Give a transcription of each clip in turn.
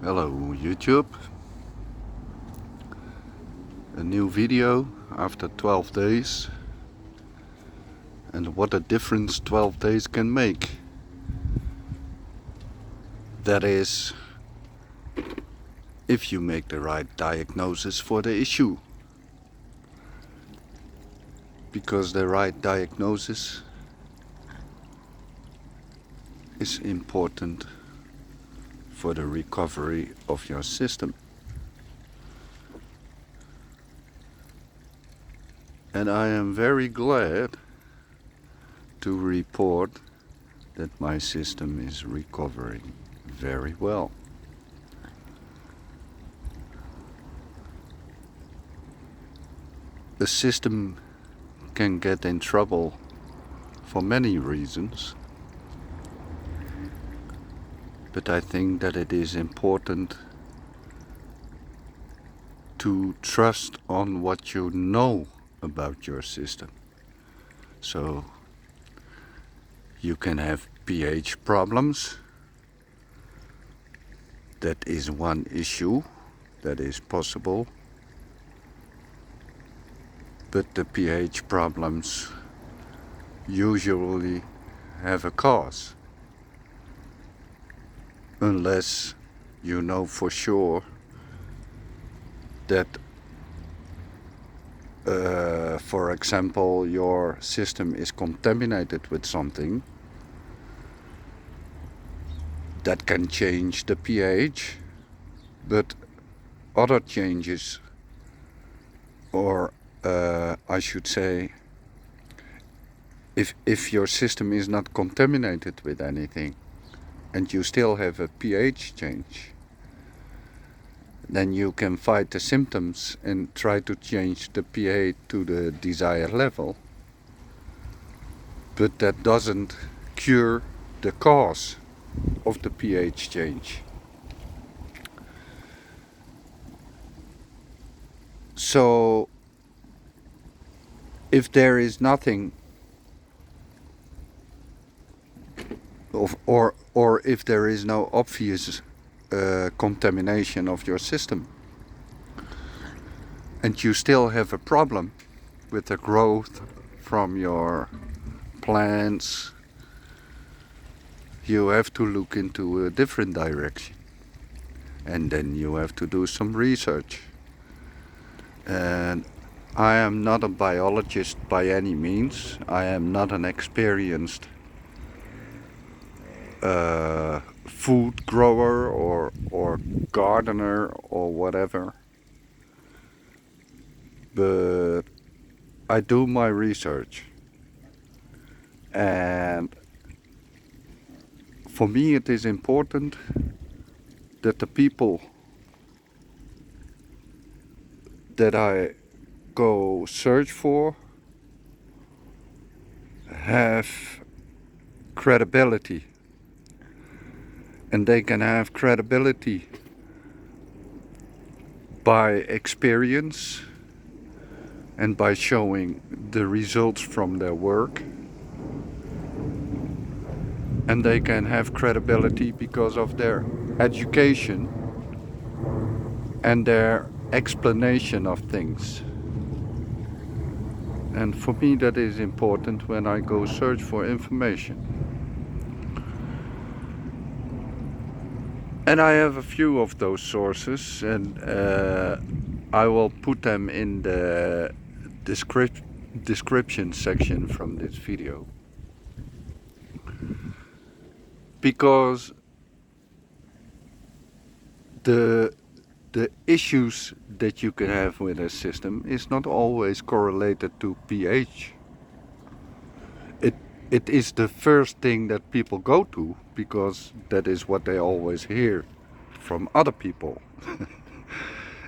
Hello YouTube, a new video after 12 days and what a difference 12 days can make. That is, if you make the right diagnosis for the issue. Because the right diagnosis is important for the recovery of your system. And I am very glad to report that my system is recovering very well. The system can get in trouble for many reasons, but I think that it is important to trust on what you know about your system. So you can have pH problems. That is one issue that is possible. But the pH problems usually have a cause. Unless you know for sure that for example, your system is contaminated with something that can change the pH, but other changes, or I should say, if your system is not contaminated with anything and you still have a pH change, then you can fight the symptoms and try to change the pH to the desired level. But that doesn't cure the cause of the pH change. So if there is nothing, or if there is no obvious contamination of your system, and you still have a problem with the growth from your plants, you have to look into a different direction, and then you have to do some research. And I am not a biologist by any means. I am not an experienced food grower or gardener or whatever, but I do my research, and for me it is important that the people that I go search for have credibility. And they can have credibility by experience and by showing the results from their work. And they can have credibility because of their education and their explanation of things. And for me that is important when I go search for information. And I have a few of those sources, and I will put them in the description section from this video. Because the issues that you can have with a system is not always correlated to pH. It is the first thing that people go to, because that is what they always hear from other people.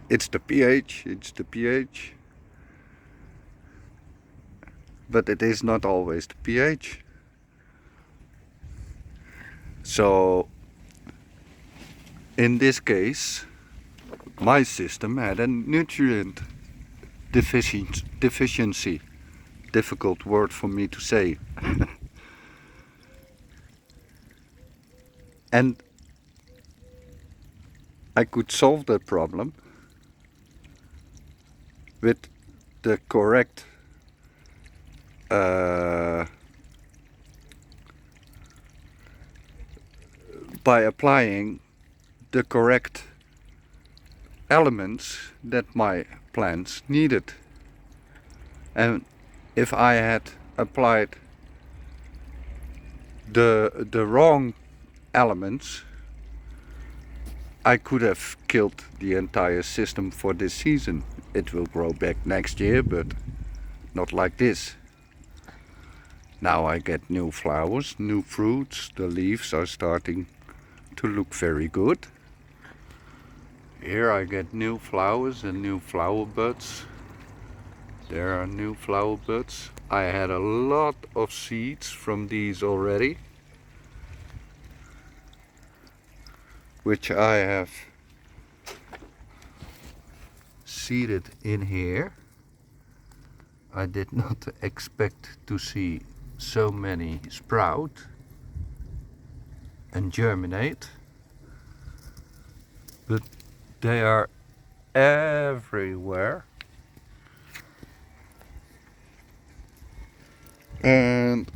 It's the pH, it's the pH. But it is not always the pH. So in this case, my system had a nutrient deficiency. Difficult word for me to say. And I could solve that problem with the correct by applying the correct elements that my plants needed. And if I had applied the wrong elements, I could have killed the entire system for this season. It will grow back next year, but not like this. Now I get new flowers, new fruits, the leaves are starting to look very good. Here I get new flowers and new flower buds. There are new flower buds. I had a lot of seeds from these already, which I have seeded in here. I did not expect to see so many sprout and germinate, but they are everywhere. And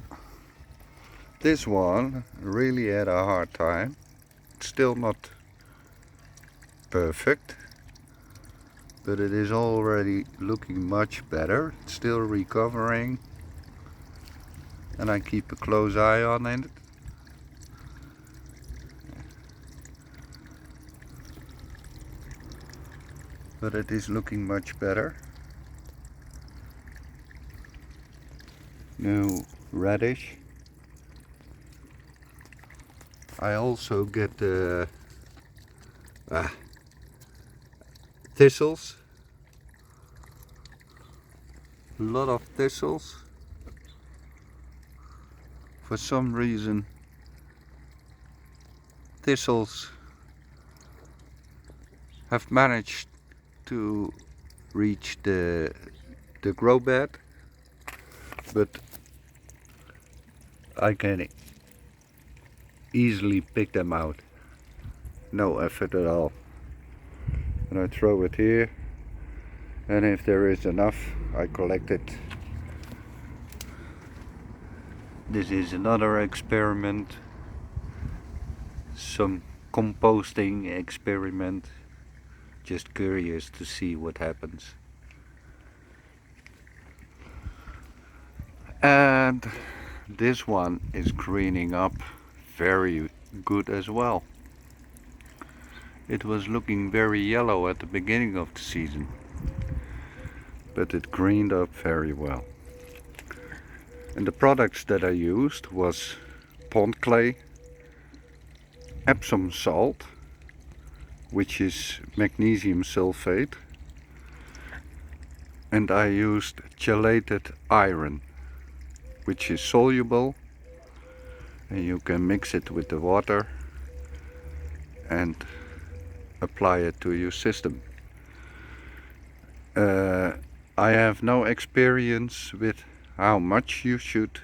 this one really had a hard time. It's still not perfect, but it is already looking much better. It's still recovering, and I keep a close eye on it. But it is looking much better. New radish. I also get the thistles. A lot of thistles. For some reason, thistles have managed to reach the grow bed, but I can easily pick them out. No effort at all. And I throw it here, and if there is enough, I collect it. This is another experiment, some composting experiment. Just curious to see what happens. And this one is greening up very good as well. It was looking very yellow at the beginning of the season, but it greened up very well. And the products that I used was pond clay, Epsom salt, which is magnesium sulfate, and I used chelated iron, which is soluble, and you can mix it with the water and apply it to your system. I have no experience with how much you should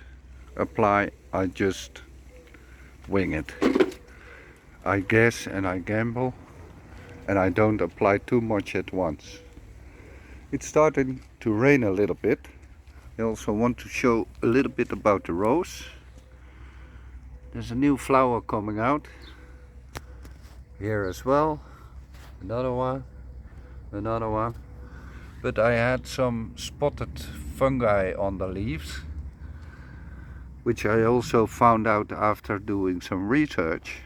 apply. I just wing it. I guess and I gamble, and I don't apply too much at once. It's starting to rain a little bit. I also want to show a little bit about the rose. There's a new flower coming out here as well. Another one, another one. But I had some spotted fungi on the leaves, which I also found out after doing some research.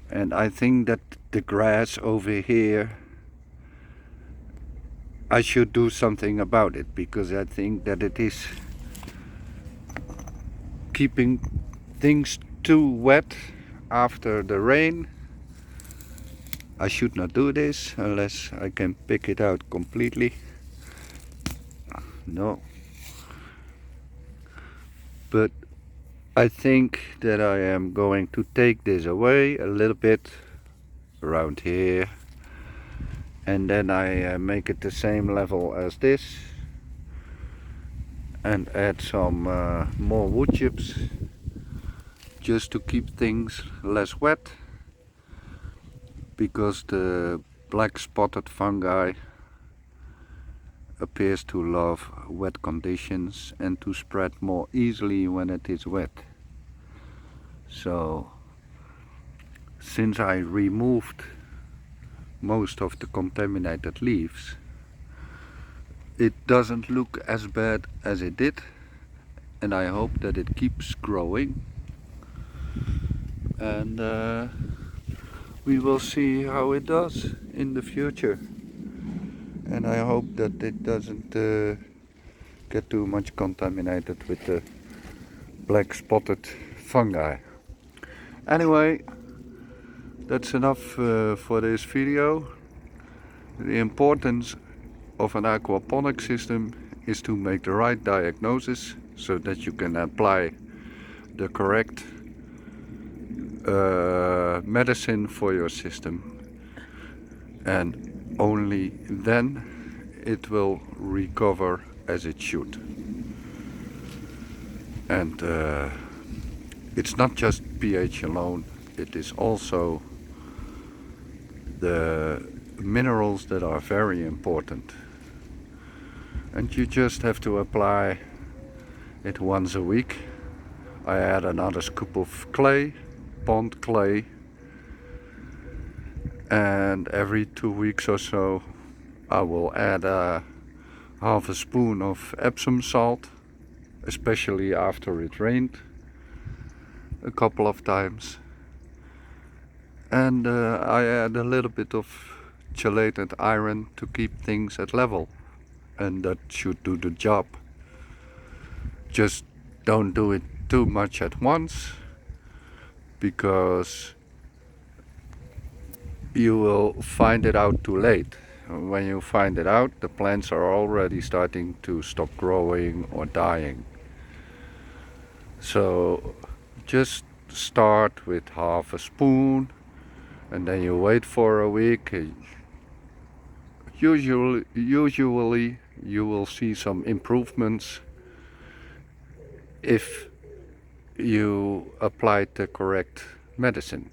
And I think that the grass over here, I should do something about it, because I think that it is keeping things too wet after the rain. I should not do this unless I can pick it out completely. No. But I think that I am going to take this away a little bit around here, and then I make it the same level as this, and add some more wood chips just to keep things less wet. because the black spotted fungi appears to love wet conditions and to spread more easily when it is wet. So since I removed most of the contaminated leaves, it doesn't look as bad as it did, and I hope that it keeps growing, and we will see how it does in the future. And I hope that it doesn't get too much contaminated with the black spotted fungi. Anyway, that's enough for this video. The importance of an aquaponic system is to make the right diagnosis so that you can apply the correct medicine for your system, and only then it will recover as it should. And it's not just pH alone, it is also the minerals that are very important. And you just have to apply it once a week. I add another scoop of clay, pond clay, and every 2 weeks or so I will add half a spoon of Epsom salt, especially after it rained a couple of times. And I add a little bit of chelated iron to keep things at level, and that should do the job. Just don't do it too much at once, because you will find it out too late. When you find it out, the plants are already starting to stop growing or dying. So just start with half a spoon, and then you wait for a week. Usually you will see some improvements if you applied the correct medicine,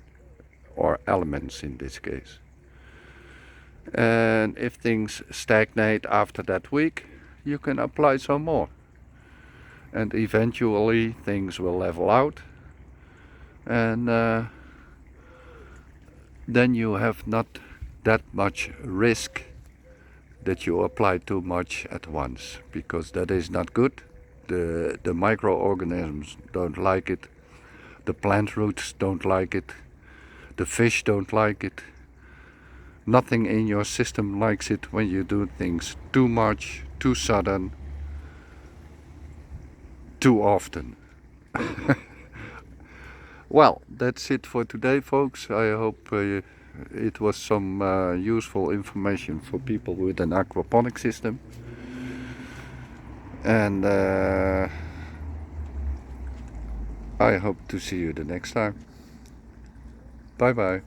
or elements in this case. And if things stagnate after that week, you can apply some more, and eventually things will level out, and then you have not that much risk that you apply too much at once, because that is not good. The microorganisms don't like it, the plant roots don't like it, the fish don't like it. Nothing in your system likes it when you do things too much, too sudden, too often. Well, that's it for today, folks. I hope it was some useful information for people with an aquaponic system. And I hope to see you the next time. Bye bye.